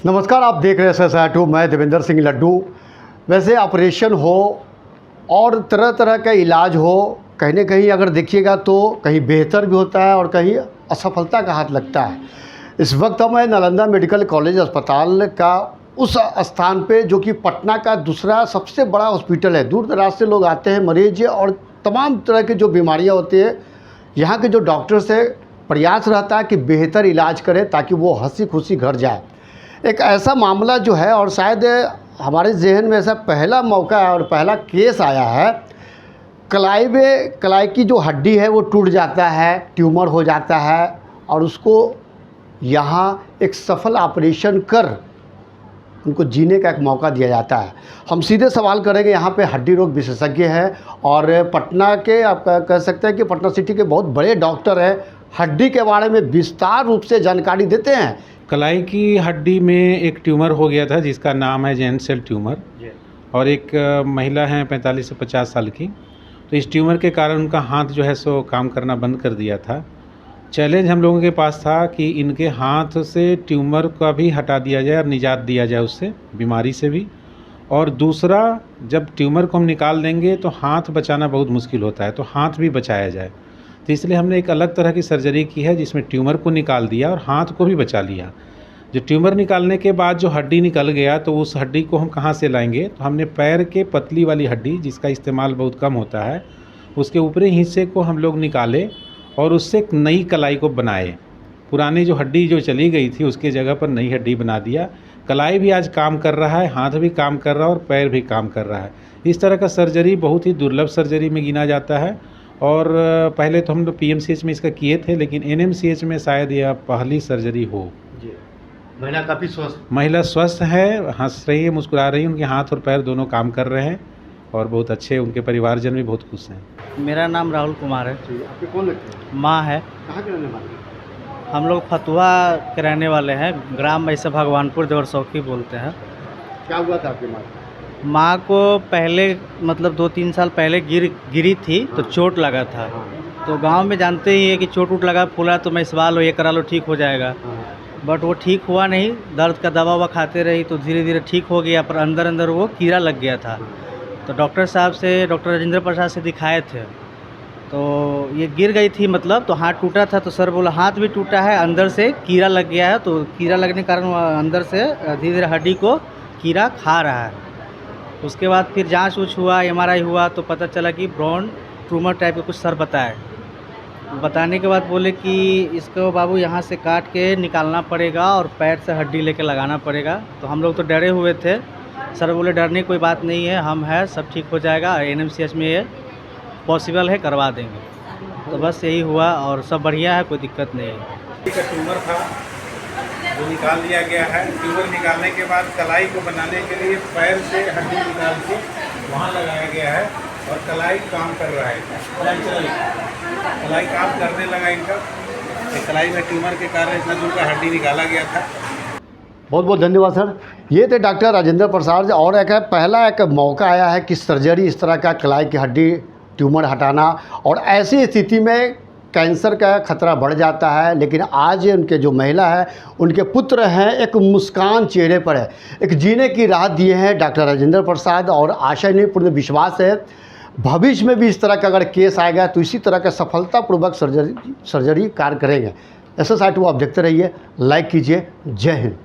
नमस्कार, आप देख रहे हैं SSI2। मैं देवेंद्र सिंह लड्डू। वैसे ऑपरेशन हो और तरह तरह का इलाज हो, कहीं ना कहीं अगर देखिएगा तो कहीं बेहतर भी होता है और कहीं असफलता का हाथ लगता है। इस वक्त मैं नालंदा मेडिकल कॉलेज अस्पताल का उस स्थान पे जो कि पटना का दूसरा सबसे बड़ा हॉस्पिटल है। दूर दराज से लोग आते हैं, मरीज और तमाम तरह की जो बीमारियाँ होती है, यहाँ के जो डॉक्टर से प्रयास रहता है कि बेहतर इलाज करें ताकि वो हंसी खुशी घर जाए। एक ऐसा मामला जो है और शायद हमारे जहन में ऐसा पहला मौका है और पहला केस आया है। कलाई की जो हड्डी है वो टूट जाता है, ट्यूमर हो जाता है और उसको यहाँ एक सफल ऑपरेशन कर उनको जीने का एक मौका दिया जाता है। हम सीधे सवाल करेंगे, यहाँ पे हड्डी रोग विशेषज्ञ हैं और पटना के आप कह सकते हैं कि पटना सिटी के बहुत बड़े डॉक्टर हैं। हड्डी के बारे में विस्तार रूप से जानकारी देते हैं। कलाई की हड्डी में एक ट्यूमर हो गया था जिसका नाम है जैन सेल ट्यूमर, और एक महिला है 45 से 50 साल की। तो इस ट्यूमर के कारण उनका हाथ जो है सो काम करना बंद कर दिया था। चैलेंज हम लोगों के पास था कि इनके हाथ से ट्यूमर का भी हटा दिया जाए और निजात दिया जाए उससे, बीमारी से भी। और दूसरा, जब ट्यूमर को हम निकाल देंगे तो हाथ बचाना बहुत मुश्किल होता है, तो हाथ भी बचाया जाए। तो इसलिए हमने एक अलग तरह की सर्जरी की है जिसमें ट्यूमर को निकाल दिया और हाथ को भी बचा लिया। जो ट्यूमर निकालने के बाद जो हड्डी निकल गया तो उस हड्डी को हम कहाँ से लाएंगे, तो हमने पैर के पतली वाली हड्डी जिसका इस्तेमाल बहुत कम होता है, उसके ऊपरी हिस्से को हम लोग निकाले और उससे एक नई कलाई को बनाए। पुरानी जो हड्डी जो चली गई थी उसके जगह पर नई हड्डी बना दिया। कलाई भी आज काम कर रहा है, हाथ भी काम कर रहा है और पैर भी काम कर रहा है। इस तरह का सर्जरी बहुत ही दुर्लभ सर्जरी में गिना जाता है। और पहले तो हम लोग PMCH में इसका किए थे, लेकिन NMCH में शायद यह पहली सर्जरी हो। जी, महिला काफ़ी स्वस्थ, महिला स्वस्थ है, हंस रही है, मुस्कुरा रही है, उनके हाथ और पैर दोनों काम कर रहे हैं और बहुत अच्छे, उनके परिवारजन भी बहुत खुश हैं। मेरा नाम राहुल कुमार है। आपके कौन लगते हैं? माँ है। कहाँ के रहने वाले हैं? हम लोग फतुहा के रहने वाले हैं। ग्राम ऐसे भगवानपुर देवरसौखी बोलते हैं। क्या हुआ था आपकी माँ? माँ को पहले मतलब 2-3 साल पहले गिरी थी तो चोट लगा था। तो गांव में जानते ही है कि चोट उट लगा, फूला तो मैं इसवा लो, ये करा लो, ठीक हो जाएगा। बट वो ठीक हुआ नहीं। दर्द का दवा ववा खाते रही तो धीरे धीरे ठीक हो गया, पर अंदर अंदर वो कीड़ा लग गया था। तो डॉक्टर साहब से, डॉक्टर राजेंद्र प्रसाद से दिखाए थे। तो ये गिर गई थी मतलब, तो हाथ टूटा था। तो सर बोला हाथ भी टूटा है, अंदर से कीड़ा लग गया है। तो कीड़ा लगने के कारण अंदर से धीरे धीरे हड्डी को कीड़ा खा रहा है। उसके बाद फिर जांच उच हुआ, MRI हुआ तो पता चला कि ब्रॉन ट्यूमर टाइप का कुछ सर बताए। बताने के बाद बोले कि इसको बाबू यहाँ से काट के निकालना पड़ेगा और पैर से हड्डी लेके लगाना पड़ेगा। तो हम लोग तो डरे हुए थे। सर बोले डरने की कोई बात नहीं है, हम हैं, सब ठीक हो जाएगा। NMCH में ये पॉसिबल है, करवा देंगे। तो बस यही हुआ और सब बढ़िया है, कोई दिक्कत नहीं है। ट्यूमर था जो निकाल दिया गया है। ट्यूमर निकालने के बाद कलाई को बनाने के लिए पैर से हड्डी निकाल के वहाँ लगाया गया है और कलाई काम कर रहा है। कलाई काम करने लगा इनका। कलाई में ट्यूमर के कारण इतना दूर का हड्डी निकाला गया था। बहुत बहुत धन्यवाद सर। ये थे डॉक्टर राजेंद्र प्रसाद। और एक पहला एक मौका आया है कि सर्जरी इस तरह का कलाई की हड्डी ट्यूमर हटाना, और ऐसी स्थिति में कैंसर का खतरा बढ़ जाता है। लेकिन आज उनके जो महिला है, उनके पुत्र हैं, एक मुस्कान चेहरे पर है, एक जीने की राह दिए हैं डॉक्टर राजेंद्र प्रसाद। और आशा नहीं, पूर्ण विश्वास है भविष्य में भी इस तरह का अगर केस आएगा तो इसी तरह का सफलतापूर्वक सर्जरी कार्य करेंगे। SSI2 आप देखते रहिए, लाइक कीजिए। जय हिंद।